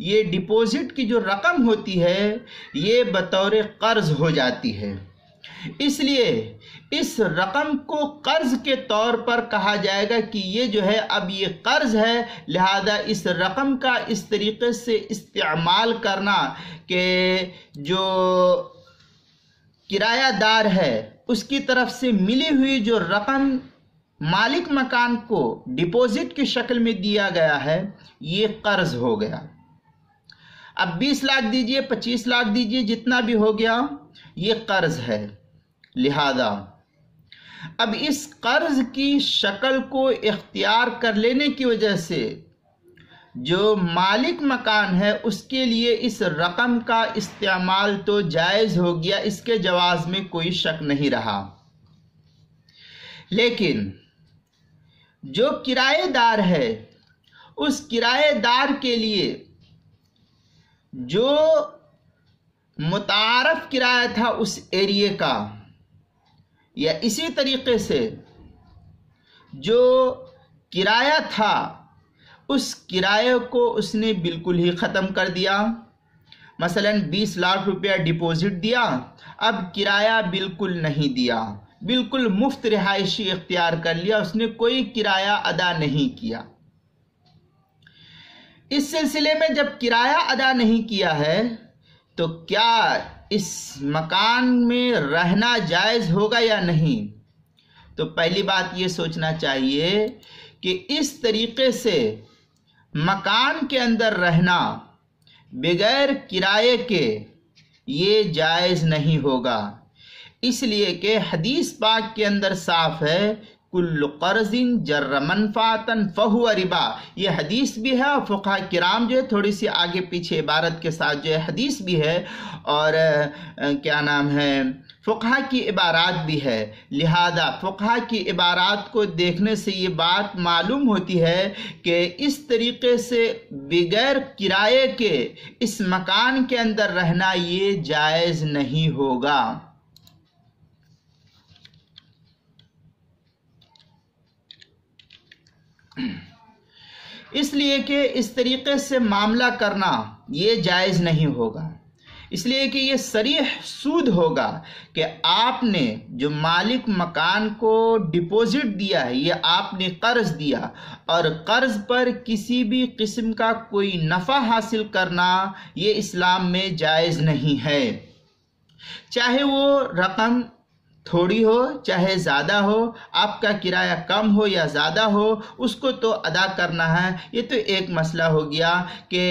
یہ ڈپوزٹ کی جو رقم ہوتی ہے یہ بطور قرض ہو جاتی ہے، اس لیے اس رقم کو قرض کے طور پر کہا جائے گا کہ یہ جو ہے اب یہ قرض ہے، لہذا اس رقم کا اس طریقے سے استعمال کرنا کہ جو کرایہ دار ہے اس کی طرف سے ملی ہوئی جو رقم مالک مکان کو ڈپوزٹ کی شکل میں دیا گیا ہے یہ قرض ہو گیا۔ اب 20 لاکھ دیجئے، 25 لاکھ دیجئے، جتنا بھی ہو گیا یہ قرض ہے، لہذا اب اس قرض کی شکل کو اختیار کر لینے کی وجہ سے جو مالک مکان ہے اس کے لیے اس رقم کا استعمال تو جائز ہو گیا، اس کے جواز میں کوئی شک نہیں رہا۔ لیکن جو کرایہ دار ہے اس کرایہ دار کے لیے جو متعارف کرایہ تھا اس ایریے کا، یا اسی طریقے سے جو کرایہ تھا اس کرایہ کو اس نے بالکل ہی ختم کر دیا۔ مثلا 20 لاکھ روپیہ ڈپوزٹ دیا، اب کرایہ بالکل نہیں دیا، بالکل مفت رہائشی اختیار کر لیا، اس نے کوئی کرایہ ادا نہیں کیا۔ اس سلسلے میں جب کرایہ ادا نہیں کیا ہے تو کیا اس مکان میں رہنا جائز ہوگا یا نہیں؟ تو پہلی بات یہ سوچنا چاہیے کہ اس طریقے سے مکان کے اندر رہنا بغیر کرائے کے یہ جائز نہیں ہوگا، اس لیے کہ حدیث پاک کے اندر صاف ہے کل قرض جر منفعتا فہو ربا، یہ حدیث بھی ہے اور فقہاء کرام جو ہے تھوڑی سی آگے پیچھے عبارت کے ساتھ جو ہے حدیث بھی ہے اور کیا نام ہے فقہاء کی عبارات بھی ہے، لہذا فقہاء کی عبارات کو دیکھنے سے یہ بات معلوم ہوتی ہے کہ اس طریقے سے بغیر کرائے کے اس مکان کے اندر رہنا یہ جائز نہیں ہوگا۔ اس لیے کہ اس طریقے سے معاملہ کرنا یہ جائز نہیں ہوگا، اس لیے کہ یہ صریح سود ہوگا کہ آپ نے جو مالک مکان کو ڈپوزٹ دیا ہے یہ آپ نے قرض دیا، اور قرض پر کسی بھی قسم کا کوئی نفع حاصل کرنا یہ اسلام میں جائز نہیں ہے، چاہے وہ رقم تھوڑی ہو چاہے زیادہ ہو، آپ کا کرایہ کم ہو یا زیادہ ہو، اس کو تو ادا کرنا ہے۔ یہ تو ایک مسئلہ ہو گیا کہ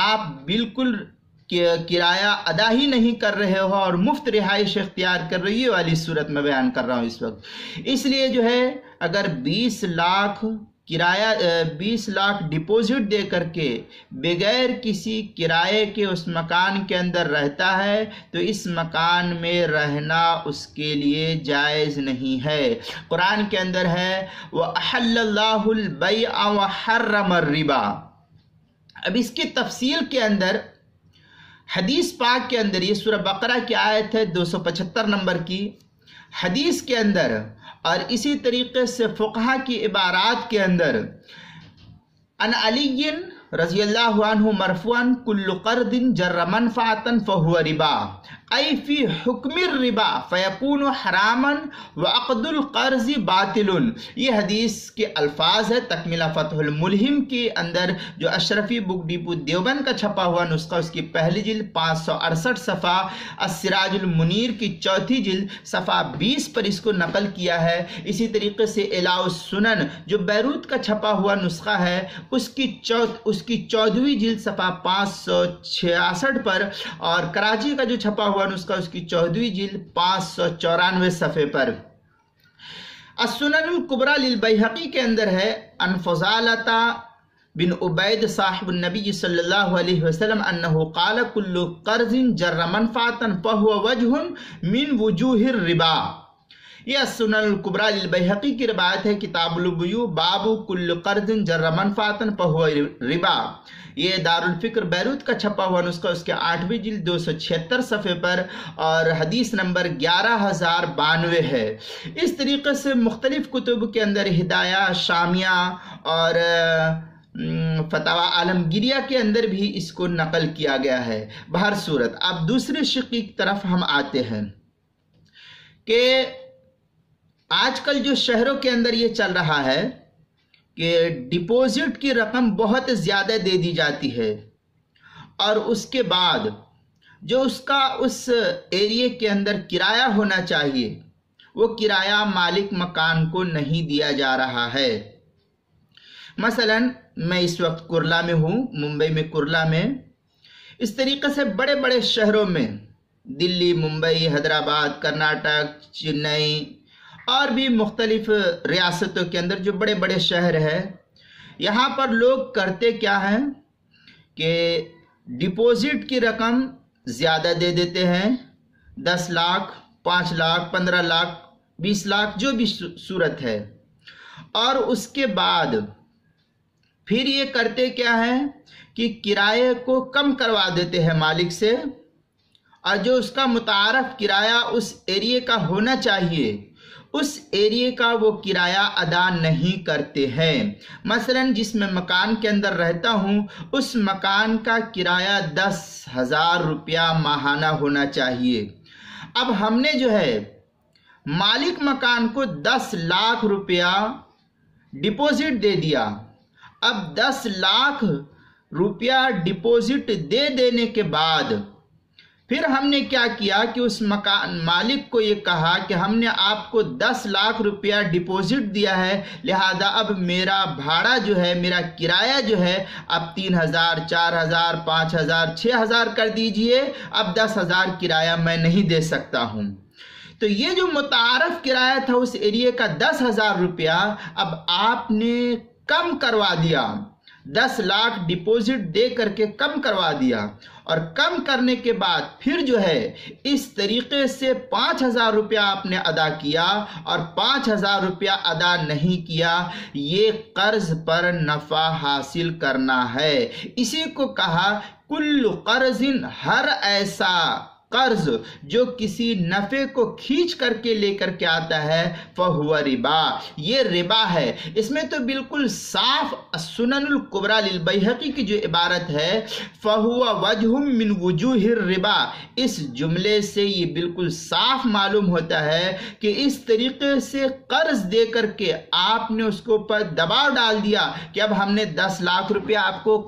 آپ بالکل کرایہ ادا ہی نہیں کر رہے ہو اور مفت رہائش اختیار کر رہی والی صورت میں بیان کر رہا ہوں اس وقت۔ اس لیے جو ہے اگر 20 لاکھ ڈپوزٹ دے کر کے بغیر کسی کرائے کے اس مکان کے اندر رہتا ہے تو اس مکان میں رہنا اس کے لیے جائز نہیں ہے۔ قرآن کے اندر ہے وَأَحَلَّ اللَّهُ الْبَيْعَ وَحَرَّمَ الرِّبَا۔ اب اس کی تفصیل کے اندر حدیث پاک کے اندر یہ سورہ بقرہ کی آیت ہے 275 نمبر کی، حدیث کے اندر اور اسی طریقے سے فقہاء کی عبارات کے اندر ان علی رضی اللہ عنہ مرفوعاً کل قرض جر منفعتا فہو ربا ای فی حکم الربا فیکون حراما وعقد القرض باطل۔ یہ حدیث کے الفاظ ہے، تکملہ فتح الملہم کے اندر جو اشرفی بک ڈپو دیوبند کا چھپا ہوا نسخہ اس کی پہلی جلد 568 صفحہ، السراج المنیر کی چوتھی جلد صفحہ 20 پر اس کو نقل کیا ہے۔ اسی طریقے سے اعلاء السنن جو بیروت کا چھپا ہوا نسخہ ہے اس کی 14ویں جلد صفحہ 566 پر، اور کراچی کا جو چھپا ہوا نسخہ اس کی 14ویں جلد 594 صفحے پر۔ السنن الکبریٰ للبیہقی کے اندر ہے ان فضالۃ بن عبید صاحب النبی صلی اللہ علیہ وسلم انہ قال کل قرض جر منفعتا فہو وجہ من وجوہ الربا۔ یہ سنن الکبریٰ للبیہقی کی روایت ہے، کتاب البیوع باب کل قرض جر منفعتا فہو ربا۔ یہ دارالفکر بیروت کا چھپا ہوا نسخہ اس کے 8ویں جلد 276 صفحے پر اور حدیث نمبر 11092 ہے۔ اس طریقے سے مختلف کتب کے اندر ہدایہ شامیہ اور فتاوی عالمگیریہ کے اندر بھی اس کو نقل کیا گیا ہے۔ بہر صورت اب دوسری شق کی طرف ہم آتے ہیں کہ آج کل جو شہروں کے اندر یہ چل رہا ہے کہ ڈپوزٹ کی رقم بہت زیادہ دے دی جاتی ہے اور اس کے بعد جو اس کا اس ایریے کے اندر کرایہ ہونا چاہیے وہ کرایہ مالک مکان کو نہیں دیا جا رہا ہے۔ مثلا میں اس وقت کرلا میں ہوں، ممبئی میں کرلا میں، اس طریقے سے بڑے بڑے شہروں میں دلی، ممبئی، حیدرآباد، کرناٹک، چنئی اور بھی مختلف ریاستوں کے اندر جو بڑے بڑے شہر ہیں، یہاں پر لوگ کرتے کیا ہیں کہ ڈپوزٹ کی رقم زیادہ دے دیتے ہیں، 10 لاکھ، 5 لاکھ، 15 لاکھ، 20 لاکھ جو بھی صورت ہے، اور اس کے بعد پھر یہ کرتے کیا ہے کہ کرائے کو کم کروا دیتے ہیں مالک سے، اور جو اس کا متعارف کرایہ اس ایریے کا ہونا چاہیے اس ایریے کا وہ کرایہ ادا نہیں کرتے ہیں۔ مثلا جس میں مکان کے اندر رہتا ہوں اس مکان کا کرایہ 10,000 روپیہ ماہانہ ہونا چاہیے، اب ہم نے جو ہے مالک مکان کو 10 لاکھ روپیہ ڈپوزٹ دے دیا۔ اب 10 لاکھ روپیہ ڈپوزٹ دے دینے کے بعد پھر ہم نے کیا کیا کہ اس مکان مالک کو یہ کہا کہ ہم نے آپ کو 10 لاکھ روپیہ ڈپوزٹ دیا ہے، لہذا اب میرا بھاڑا جو ہے، میرا کرایہ جو ہے اب 3,000، 4,000، 5,000، 6,000 کر دیجئے، اب 10,000 کرایہ میں نہیں دے سکتا ہوں۔ تو یہ جو متعارف کرایہ تھا اس ایریے کا 10,000 روپیہ اب آپ نے کم کروا دیا، 10 لاکھ ڈپوزٹ دے کر کے کم کروا دیا، اور کم کرنے کے بعد پھر جو ہے اس طریقے سے 5,000 روپیہ آپ نے ادا کیا، اور 5,000 روپیہ ادا نہیں کیا، یہ قرض پر نفع حاصل کرنا ہے۔ اسی کو کہا کل قرض، ہر ایسا قرض جو کسی نفع کو کھینچ کر کے لے کر کے آتا ہے فہو ربا، یہ ربا ہے۔ اس میں تو بالکل صاف السنن الکبریٰ للبیہقی کی جو عبارت ہے فہو وجہ من وجوہ الربا، اس جملے سے یہ بالکل صاف معلوم ہوتا ہے کہ اس طریقے سے قرض دے کر کے آپ نے اس کو پر دباؤ ڈال دیا کہ اب ہم نے 10 لاکھ روپیہ آپ کو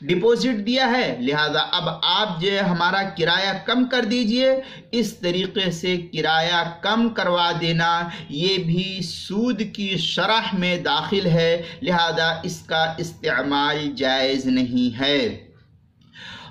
ڈپوزٹ دیا ہے، لہذا اب آپ جو ہمارا کرایہ کم کر دیجئے۔ اس طریقے سے کرایہ کم کروا دینا یہ بھی سود کی شرح میں داخل ہے، لہذا اس کا استعمال جائز نہیں ہے۔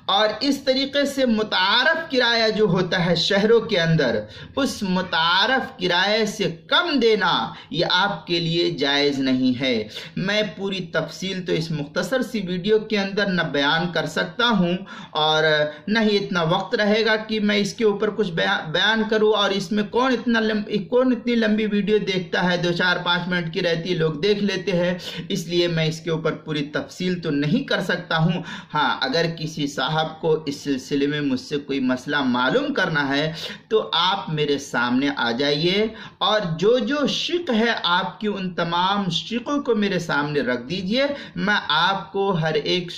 اور اس طریقے سے متعارف کرایہ جو ہوتا ہے شہروں کے اندر، اس متعارف کرایہ سے کم دینا یہ آپ کے لیے جائز نہیں ہے۔ میں پوری تفصیل تو اس مختصر سی ویڈیو کے اندر نہ بیان کر سکتا ہوں اور نہ ہی اتنا وقت رہے گا کہ میں اس کے اوپر کچھ بیان کروں، اور اس میں کون اتنی لمبی ویڈیو دیکھتا ہے، 2-4-5 منٹ کی رہتی لوگ دیکھ لیتے ہیں، اس لیے میں اس کے اوپر پوری تفصیل تو نہیں کر سکتا ہوں۔ ہاں اگر کسی صاحب کو اس سلسلے میں مجھ سے کوئی مسئلہ معلوم کرنا ہے تو آپ میرے سامنے آ جائیے، اور جو شق ہے آپ کی ان تمام شقوں کو میرے سامنے رکھ دیجئے، میں آپ کو ہر ایک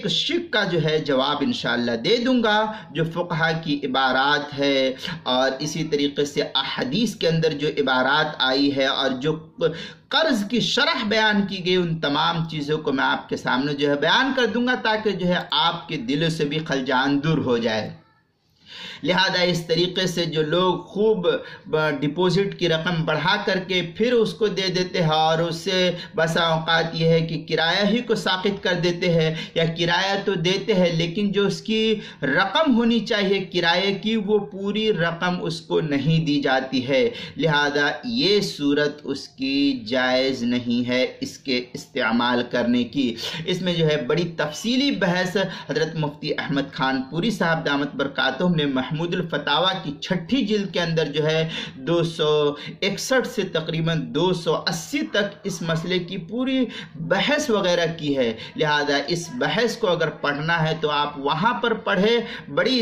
شق کا جو ہے جواب انشاءاللہ دے دوں گا، جو فقہا کی عبارات ہے اور اسی طریقے سے احادیث کے اندر جو عبارات آئی ہے اور جو قرض کی شرح بیان کی گئی، ان تمام چیزوں کو میں آپ کے سامنے جو ہے بیان کر دوں گا تاکہ جو ہے آپ کے دلوں سے بھی خلجان دور ہو جائے۔ لہذا اس طریقے سے جو لوگ خوب ڈپوزٹ کی رقم بڑھا کر کے پھر اس کو دے دیتے ہیں، اور اس سے بسا اوقات یہ ہے کہ کرایہ ہی کو ساقط کر دیتے ہیں، یا کرایہ تو دیتے ہیں لیکن جو اس کی رقم ہونی چاہیے کرایے کی وہ پوری رقم اس کو نہیں دی جاتی ہے، لہذا یہ صورت اس کی جائز نہیں ہے اس کے استعمال کرنے کی۔ اس میں جو ہے بڑی تفصیلی بحث حضرت مفتی احمد خان پوری صاحب دامت برکاتہم نے محمود الفتاویٰ کی 6ٹھی جلد کے اندر جو ہے 261 سے تقریباً 280 تک اس مسئلے کی پوری بحث وغیرہ کی ہے، لہذا اس بحث کو اگر پڑھنا ہے تو آپ وہاں پر پڑھیں، بڑی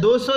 200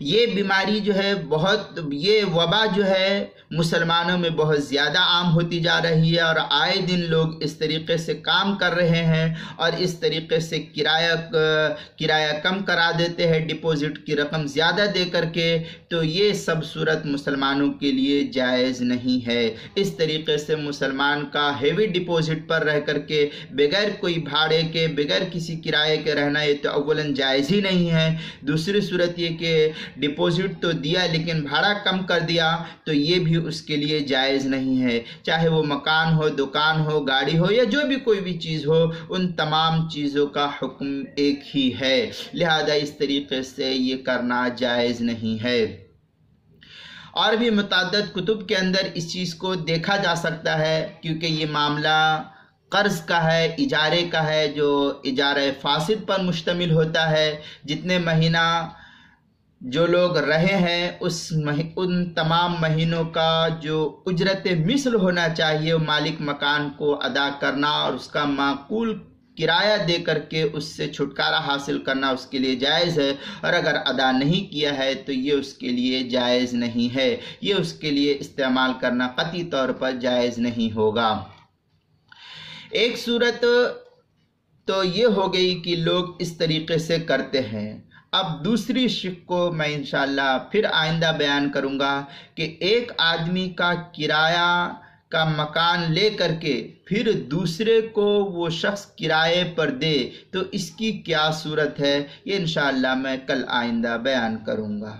یہ بیماری جو ہے یہ وبا جو ہے مسلمانوں میں بہت زیادہ عام ہوتی جا رہی ہے، اور آئے دن لوگ اس طریقے سے کام کر رہے ہیں اور اس طریقے سے کرایہ کم کرا دیتے ہیں ڈپوزٹ کی رقم زیادہ دے کر کے، تو یہ سب صورت مسلمانوں کے لیے جائز نہیں ہے۔ اس طریقے سے مسلمان کا ہیوی ڈپوزٹ پر رہ کر کے بغیر کوئی بھاڑے کے، بغیر کسی کرائے کے رہنا، یہ تو اولاً جائز ہی نہیں ہے۔ دوسری صورت یہ کہ ڈپوزٹ تو دیا لیکن بھاڑا کم کر دیا، تو یہ بھی اس کے لیے جائز نہیں ہے۔ چاہے وہ مکان ہو، دکان ہو، گاڑی ہو، یا جو بھی کوئی بھی چیز ہو، ان تمام چیزوں کا حکم ایک ہی ہے، لہذا اس طریقے سے یہ کرنا جائز نہیں ہے۔ اور بھی متعدد کتب کے اندر اس چیز کو دیکھا جا سکتا ہے، کیونکہ یہ معاملہ قرض کا ہے، اجارے کا ہے، جو اجارہ فاسد پر مشتمل ہوتا ہے۔ جتنے مہینہ جو لوگ رہے ہیں ان تمام مہینوں کا جو اجرت مثل ہونا چاہیے وہ مالک مکان کو ادا کرنا، اور اس کا معقول کرایہ دے کر کے اس سے چھٹکارا حاصل کرنا اس کے لیے جائز ہے، اور اگر ادا نہیں کیا ہے تو یہ اس کے لیے جائز نہیں ہے، یہ اس کے لیے استعمال کرنا قطعی طور پر جائز نہیں ہوگا۔ ایک صورت تو یہ ہو گئی کہ لوگ اس طریقے سے کرتے ہیں۔ اب دوسری شق کو میں انشاءاللہ پھر آئندہ بیان کروں گا کہ ایک آدمی کا کرایہ کا مکان لے کر کے پھر دوسرے کو وہ شخص کرائے پر دے تو اس کی کیا صورت ہے، یہ انشاءاللہ میں کل آئندہ بیان کروں گا۔